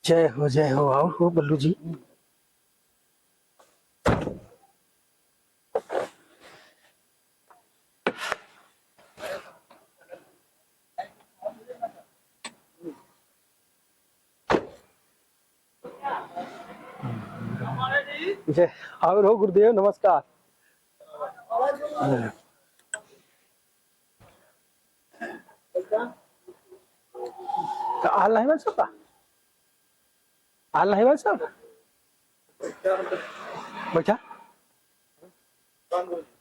जय हो। आओ हो बल्लू जी। जय। आओ हो गुरुदेव, नमस्कार। हाल नहीं सब हाल नहीं सब बैठा।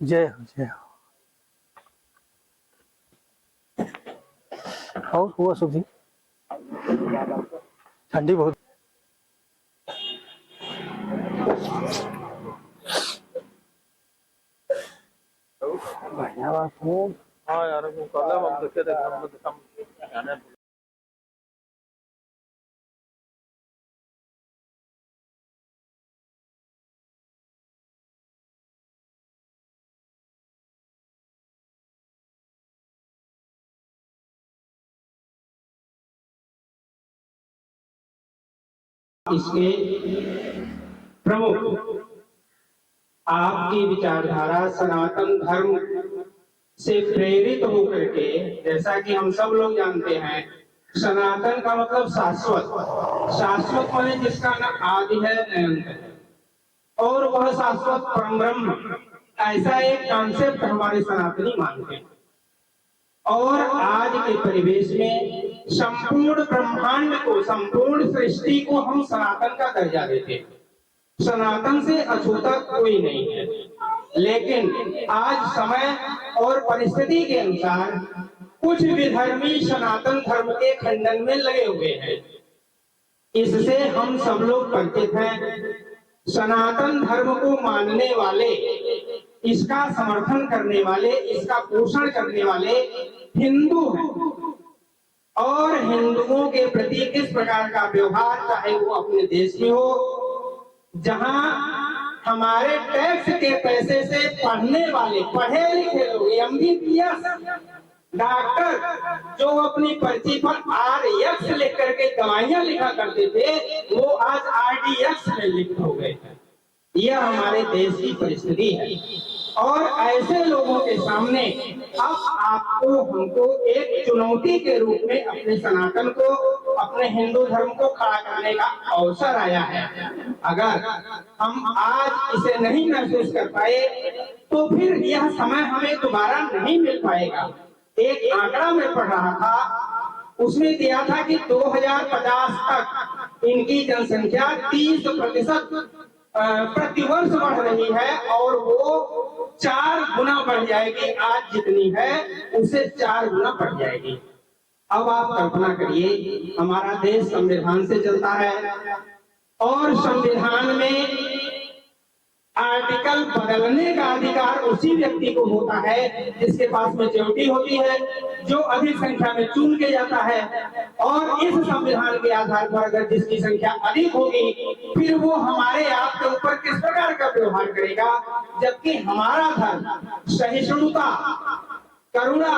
जय हो। और हुआ सुधी ठंडी बहुत। बढ़िया बात है। हाँ यार वो कल हम देखे थे हम गाने इसके प्रमुख आपकी विचारधारा सनातन धर्म से प्रेरित होकर के, जैसा कि हम सब लोग जानते हैं, सनातन का मतलब शाश्वत। शाश्वत माने जिसका न आदि है न अंत है, और वह शाश्वत परम ब्रह्म, ऐसा एक कॉन्सेप्ट हमारे सनातनी मानते हैं। और आज के परिवेश में संपूर्ण ब्रह्मांड को, संपूर्ण सृष्टि को हम सनातन का दर्जा देते हैं। सनातन से अछूता कोई नहीं है। लेकिन आज समय और परिस्थिति के अनुसार कुछ विधर्मी सनातन धर्म के खंडन में लगे हुए हैं। इससे हम सब लोग परिचित हैं। सनातन धर्म को मानने वाले, इसका समर्थन करने वाले, इसका पोषण करने वाले हिंदू हैं। और हिंदुओं के प्रति किस प्रकार का व्यवहार, चाहे वो अपने देश में हो, जहां हमारे टैक्स के पैसे से पढ़ने वाले, पढ़े लिखे लोग, एमबीबीएस डॉक्टर, जो अपनी पर्ची पर RX लिख करके दवाइयां लिखा करते थे, वो आज RDX में लिख हो गए हैं। यह हमारे देश की परिस्थिति है। और ऐसे लोगों के सामने अब आपको, हमको एक चुनौती के रूप में अपने सनातन को, अपने हिंदू धर्म को खड़ा करने का अवसर आया है। अगर हम आज इसे नहीं महसूस कर पाए तो फिर यह समय हमें दोबारा नहीं मिल पाएगा। एक आंकड़ा में पढ़ रहा था, उसमें दिया था कि 2050 तक इनकी जनसंख्या 30% प्रतिवर्ष बढ़ रही है, और वो 4 गुना बढ़ जाएगी। आज जितनी है उससे 4 गुना बढ़ जाएगी। अब आप कल्पना करिए, हमारा देश संविधान से चलता है, और संविधान में आर्टिकल बदलने का अधिकार उसी व्यक्ति को होता है जिसके पास मेच्योरिटी होती है, जो अधिक संख्या में चुन के जाता है। और इस संविधान के आधार पर अगर जिसकी संख्या अधिक होगी, फिर वो हमारे आपके ऊपर किस प्रकार का व्यवहार करेगा। जबकि हमारा धर्म सहिष्णुता, करुणा,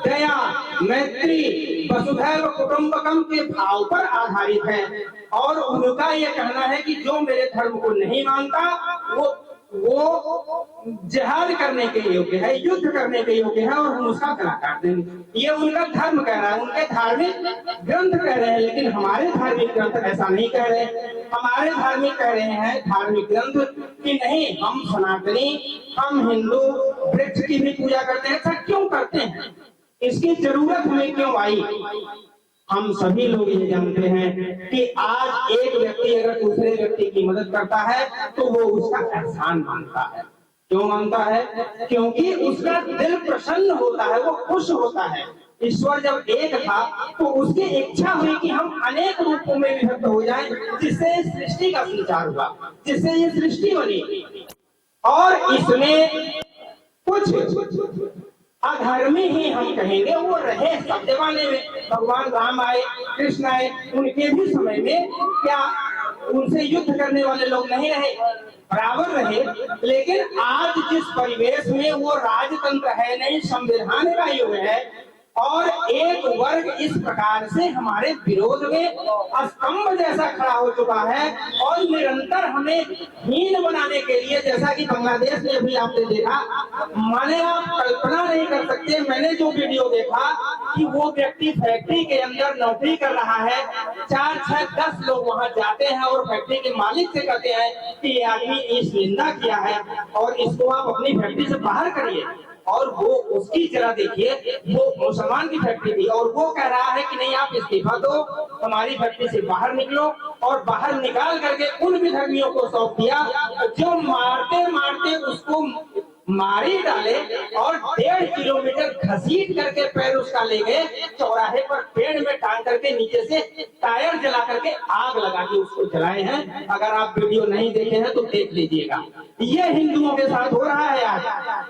दया, मैत्री, वसुधैव कुटुंबकम के भाव पर आधारित है। और उनका यह कहना है कि जो मेरे धर्म को नहीं मानता वो जिहाद करने के योग्य है, युद्ध करने के योग्य है, और हम उसका गला काट देंगे। ये उनका धर्म कह रहा है, उनके धार्मिक ग्रंथ कह रहे हैं। लेकिन हमारे धार्मिक ग्रंथ ऐसा नहीं कह रहे। हमारे धार्मिक कह रहे हैं, धार्मिक ग्रंथ कि नहीं, हम सनातनी, हम हिंदू वृक्ष की भी पूजा करते हैं। ऐसा क्यों करते हैं? इसकी जरूरत हमें क्यों आई? हम सभी लोग ये जानते हैं कि आज एक व्यक्ति अगर दूसरे व्यक्ति की मदद करता है तो वो उसका एहसान मानता है। क्यों मानता है? क्योंकि उसका दिल प्रसन्न होता है, वो खुश होता है। ईश्वर जब एक था तो उसकी इच्छा हुई कि हम अनेक रूपों में विभक्त हो जाएं, जिससे सृष्टि का संचार हुआ, जिससे ये सृष्टि बनी। और इसमें कुछ अधर्मी ही हम कहेंगे वो रहे सब जमाने में। भगवान राम आए, कृष्ण आए, उनके भी समय में क्या उनसे युद्ध करने वाले लोग नहीं रहे? बराबर रहे। लेकिन आज जिस परिवेश में वो राजतंत्र है नहीं, संविधान का युग है, और एक वर्ग इस प्रकार से हमारे विरोध में स्तंभ जैसा खड़ा हो चुका है और निरंतर हमें हीन बनाने के लिए, जैसा कि बांग्लादेश में अभी आपने देखा, माने आप कल्पना नहीं कर सकते। मैंने जो वीडियो देखा कि वो व्यक्ति फैक्ट्री के अंदर नौकरी कर रहा है, 4, 6, 10 लोग वहां जाते हैं और फैक्ट्री के मालिक से कहते हैं कि ये आदमी इस निंदा किया है और इसको आप अपनी फैक्ट्री से बाहर करिए। और वो उसकी जरा देखिए, वो मुसलमान की फैक्ट्री थी और वो कह रहा है कि नहीं आप इस्तीफा दो, हमारी फैक्ट्री से बाहर निकलो। और बाहर निकाल करके उन विधर्मियों को सौंप दिया जो मारते मारते उसको मारी डाले और 1.5 किलोमीटर घसीट करके पैर उसका ले गए, चौराहे पर पेड़ में टांग करके नीचे से टायर जला करके आग लगा के उसको जलाए हैं। अगर आप वीडियो नहीं देखे हैं तो देख लीजिएगा। ये हिंदुओं के साथ हो रहा है आज।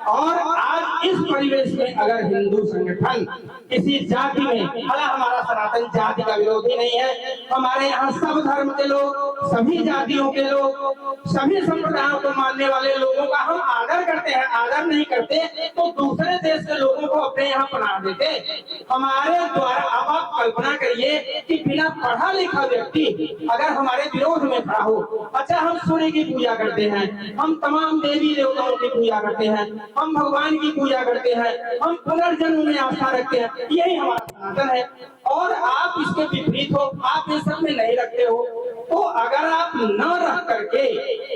और आज इस परिवेश में अगर हिंदू संगठन किसी जाति में, भला हमारा सनातन जाति का विरोधी नहीं है, हमारे यहाँ सब धर्म के लोग, सभी जातियों के लोग, सभी संप्रदायों को मानने वाले लोगों का हम आदर करते हैं। आदर नहीं करते तो दूसरे देश के लोगों को अपने यहाँ पनाह देते हमारे द्वारा। अब आप कल्पना करिए कि बिना पढ़ा लिखा व्यक्ति अगर हमारे विरोध में खड़ा हो। अच्छा, हम सूर्य की पूजा करते हैं, हम तमाम देवी देवताओं की पूजा करते हैं, हम भगवान की पूजा करते हैं, हम पुनर्जन्म में आस्था रखते हैं, यही हमारा सनातन है। और आप इसके विपरीत हो, आप ये सब में नहीं रखते हो। तो अगर आप न रख करके,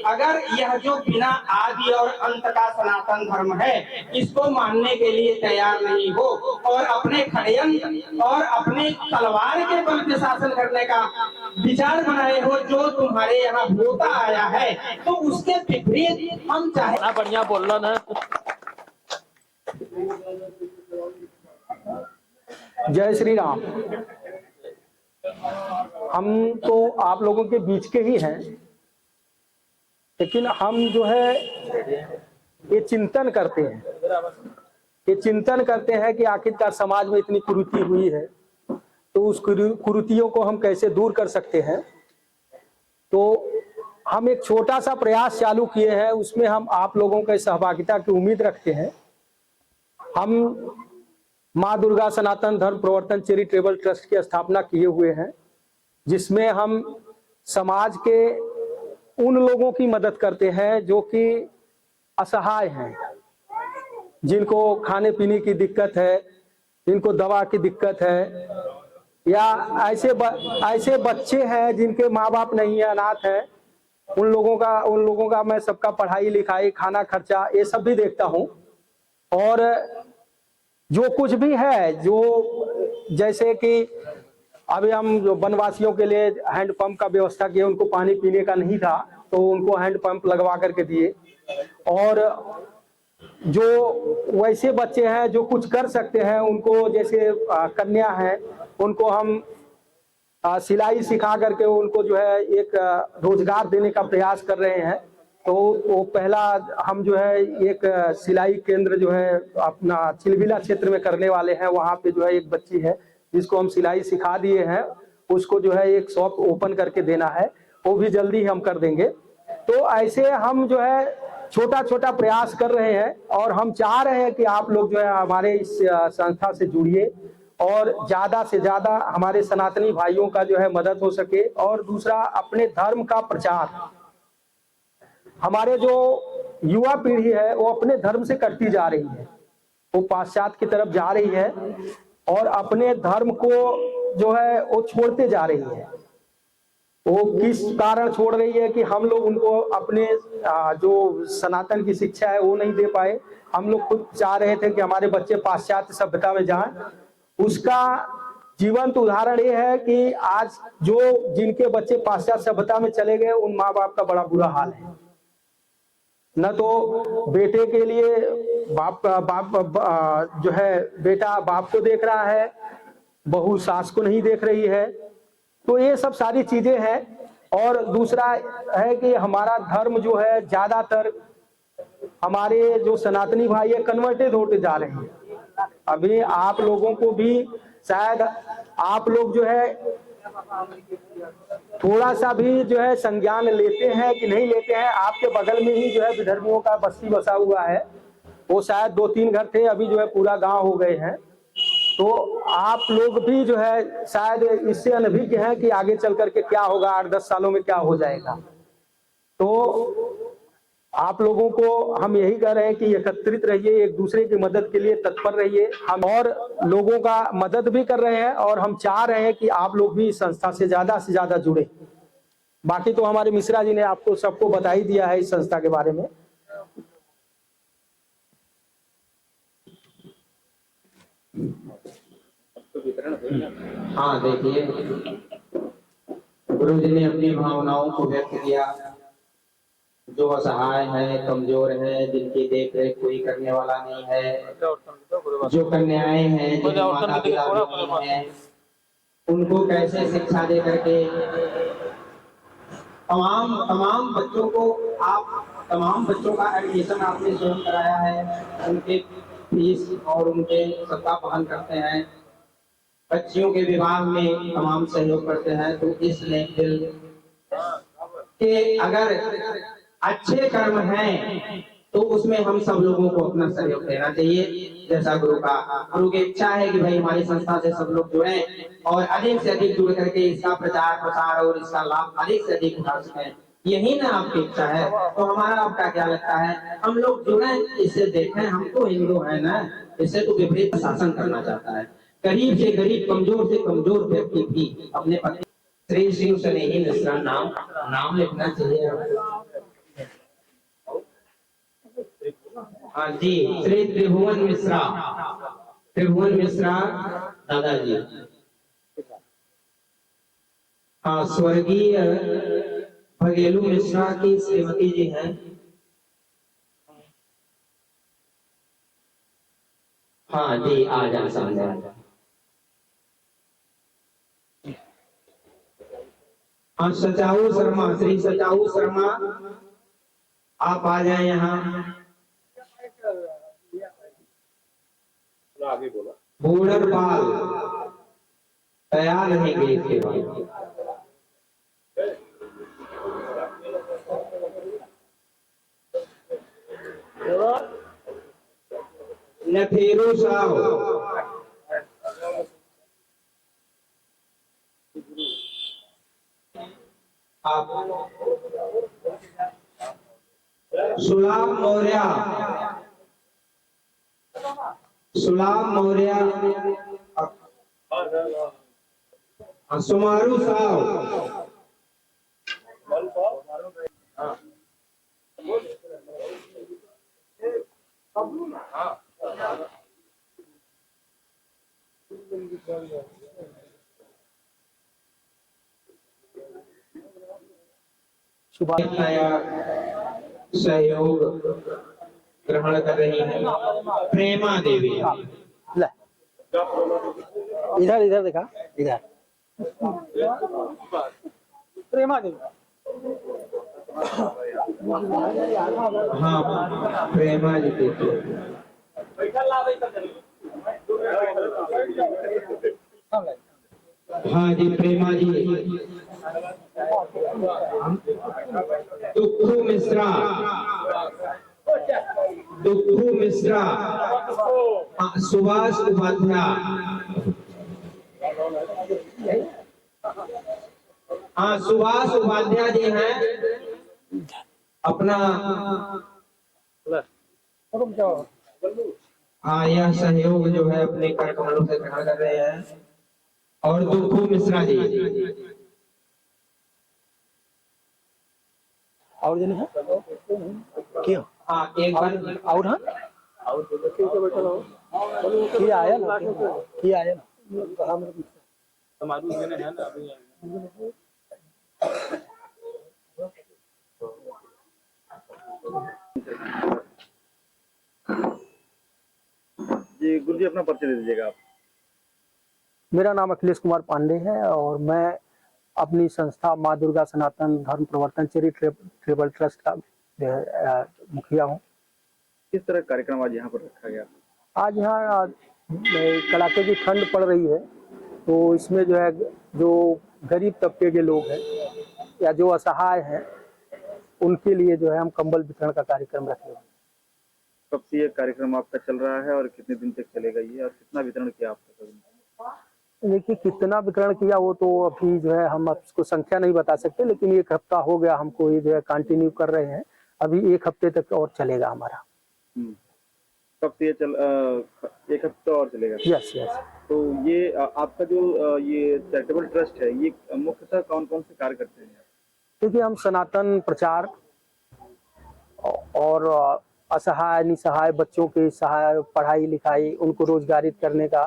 अगर यह जो बिना आदि और अंत का सनातन धर्म है इसको मानने के लिए तैयार नहीं हो और अपने षड्यंत्र और अपने तलवार के बल पे शासन करने का विचार बनाए हो जो तुम्हारे यहाँ होता आया है, तो उसके विपरीत हम चाहे बढ़िया बोल रहा ना। जय श्री राम। हम तो आप लोगों के बीच के ही हैं, लेकिन हम जो है ये चिंतन करते हैं, कि आखिरकार समाज में इतनी कुरीति हुई है तो उस कुरीतियों को हम कैसे दूर कर सकते हैं। तो हम एक छोटा सा प्रयास चालू किए हैं, उसमें हम आप लोगों के सहभागिता की उम्मीद रखते हैं। हम माँ दुर्गा सनातन धर्म प्रवर्तन चैरिटेबल ट्रस्ट की स्थापना किए हुए हैं, जिसमें हम समाज के उन लोगों की मदद करते हैं जो कि असहाय हैं, जिनको खाने पीने की दिक्कत है, जिनको दवा की दिक्कत है, या ऐसे बच्चे हैं जिनके माँ बाप नहीं है, अनाथ हैं। उन लोगों का मैं सबका पढ़ाई लिखाई, खाना खर्चा ये सब भी देखता हूँ। और जो कुछ भी है, जो जैसे कि अभी हम जो वनवासियों के लिए हैंडपंप का व्यवस्था किए, उनको पानी पीने का नहीं था तो उनको हैंडपंप लगवा करके दिए। और जो वैसे बच्चे हैं जो कुछ कर सकते हैं, उनको जैसे कन्या हैं, उनको हम सिलाई सिखा करके उनको जो है एक रोजगार देने का प्रयास कर रहे हैं। तो वो पहला हम जो है एक सिलाई केंद्र जो है अपना चिलबिला क्षेत्र में करने वाले हैं। वहाँ पे जो है एक बच्ची है जिसको हम सिलाई सिखा दिए हैं, उसको जो है एक शॉप ओपन करके देना है, वो भी जल्दी हम कर देंगे। तो ऐसे हम जो है छोटा छोटा प्रयास कर रहे हैं और हम चाह रहे हैं कि आप लोग जो है हमारे इस संस्था से जुड़िए और ज्यादा से ज्यादा हमारे सनातनी भाइयों का जो है मदद हो सके। और दूसरा, अपने धर्म का प्रचार। हमारे जो युवा पीढ़ी है वो अपने धर्म से कटती जा रही है, वो पाश्चात्य की तरफ जा रही है और अपने धर्म को जो है वो छोड़ते जा रही है। वो किस कारण छोड़ रही है कि हम लोग उनको अपने जो सनातन की शिक्षा है वो नहीं दे पाए। हम लोग खुद चाह रहे थे कि हमारे बच्चे पाश्चात्य सभ्यता में जाएं। उसका जीवंत उदाहरण ये है कि आज जो जिनके बच्चे पाश्चात्य सभ्यता में चले गए, उन माँ बाप का बड़ा बुरा हाल है। न तो बेटे के लिए बाप जो है बेटा बाप को देख रहा है, बहू सास को नहीं देख रही है। तो ये सब सारी चीजें हैं। और दूसरा है कि हमारा धर्म जो है ज्यादातर हमारे जो सनातनी भाई है कन्वर्टेड होते जा रहे हैं। अभी आप लोगों को भी शायद आप लोग जो है थोड़ा सा भी जो है संज्ञान लेते हैं कि नहीं लेते हैं। आपके बगल में ही जो है विधर्मियों का बस्ती बसा हुआ है, वो शायद 2-3 घर थे, अभी जो है पूरा गांव हो गए हैं। तो आप लोग भी जो है शायद इससे अनभिज्ञ हैं कि आगे चल करके क्या होगा, 8-10 सालों में क्या हो जाएगा। तो आप लोगों को हम यही कह रहे हैं कि एकत्रित रहिए, एक दूसरे की मदद के लिए तत्पर रहिए। हम और लोगों का मदद भी कर रहे हैं और हम चाह रहे हैं कि आप लोग भी इस संस्था से ज्यादा जुड़े। बाकी तो हमारे मिश्रा जी ने आपको सबको बता ही दिया है इस संस्था के बारे में। हाँ देखिए, गुरु जी ने अपनी भावनाओं को व्यक्त किया। जो असहाय है, कमजोर है, जिनकी देख रेख कोई करने वाला नहीं है, जो कन्याएं हैं, जिनके माता पिता नहीं है, उनको कैसे शिक्षा दे करके तमाम बच्चों को तमाम बच्चों का एडमिशन आपने स्वयं कराया है, उनके फीस और उनके सबका वहन करते हैं, बच्चियों के विवाह में तमाम सहयोग करते हैं। तो इस दिल के अगर अच्छे कर्म हैं तो उसमें हम सब लोगों को अपना सहयोग देना चाहिए। जैसा गुरु की इच्छा है कि भाई हमारी संस्था से सब लोग जुड़े और अधिक से अधिक जुड़ करके इसका प्रचार प्रसार और इसका लाभ अधिक से अधिक उठा सकें। यही ना आपकी इच्छा है, तो हमारा आपका क्या लगता है? हम लोग जुड़े, इससे देखें, हम तो हिंदू है ना, इससे तो विपरीत शासन करना चाहता है। गरीब से गरीब, कमजोर से कमजोर व्यक्ति भी अपने पति श्री शिव स्नेही मिश्रा नाम लिखना चाहिए। हाँ जी, श्री त्रिभुवन मिश्रा दादाजी। हाँ, स्वर्गीय भगेलू मिश्रा की श्रीमती जी हैं। हाँ जी, आ जाए सामने। हाँ, सचाऊ शर्मा, श्री सचाऊ शर्मा, आप आ जाए यहाँ। बॉर्डर पाल तैयार रहेंगे इसके बाद। नथेरू साहब, आप सुलाम मौर्य, सुमारू साहब, सहयोग ग्रहण कर रही है प्रेमा देवी। इधर देखा, इधर प्रेमा देवी। हाँ, प्रेमा जी देखो। हाँ जी, प्रेमा जी। दुखू मिश्रा, सुभाष उपाध्याय। हाँ, सुभाष उपाध्याय जी हैं। अपना हाँ, यह सहयोग जो है अपने कर कमलों से ग्रहण कर रहे हैं। और दुखू मिश्रा जी। और जन है क्यों? हाँ, एक बार और हाँ, किया आया ना, किया आया ना हमारी है ना अभी। जी गुरु जी, अपना परिचय दे दीजिएगा आप। मेरा नाम अखिलेश कुमार पांडे है और मैं अपनी संस्था माँ दुर्गा सनातन धर्म प्रवर्तन चैरिटेबल ट्रस्ट का मुखिया हूँ। किस तरह कार्यक्रम आज यहाँ पर रखा गया? आज यहाँ कड़ाके की ठंड पड़ रही है, तो इसमें जो है जो गरीब तबके के लोग हैं या जो असहाय हैं उनके लिए जो है हम कंबल वितरण का कार्यक्रम रखे हैं। कब से ये कार्यक्रम आपका चल रहा है और कितने दिन तक चलेगा ये, और कितना वितरण किया आपने कभी? देखिए कितना वितरण किया वो तो अभी जो है हम उसको संख्या नहीं बता सकते, लेकिन 1 हफ्ता हो गया हमको ये जो है कंटिन्यू कर रहे हैं। अभी 1 हफ्ते तक और चलेगा हमारा। कब से ये 1 हफ्ता और चलेगा? Yes yes. तो ये आपका जो ये चैरिटेबल ट्रस्ट है, ये मुख्यतः कौन कौन से कार्य करते हैं? देखिए हम सनातन प्रचार और असहाय निसहाय बच्चों के सहाय पढ़ाई लिखाई उनको रोजगारित करने का,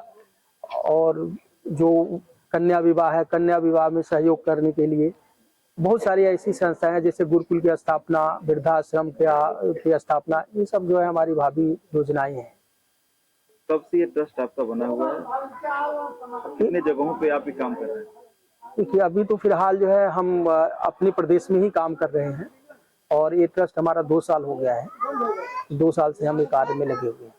और जो कन्या विवाह है कन्या विवाह में सहयोग करने के लिए बहुत सारी ऐसी संस्थाएं हैं, जैसे गुरुकुल की स्थापना, वृद्धाश्रम की स्थापना, ये सब जो है हमारी भावी योजनाएं हैं। कब से ये ट्रस्ट आपका बना हुआ है? कितने जगहों पे आप ये काम कर रहे हैं? देखिए अभी तो फिलहाल जो है हम अपने प्रदेश में ही काम कर रहे हैं, और ये ट्रस्ट हमारा 2 साल हो गया है। 2 साल से हम ये कार्य में लगे हुए हैं।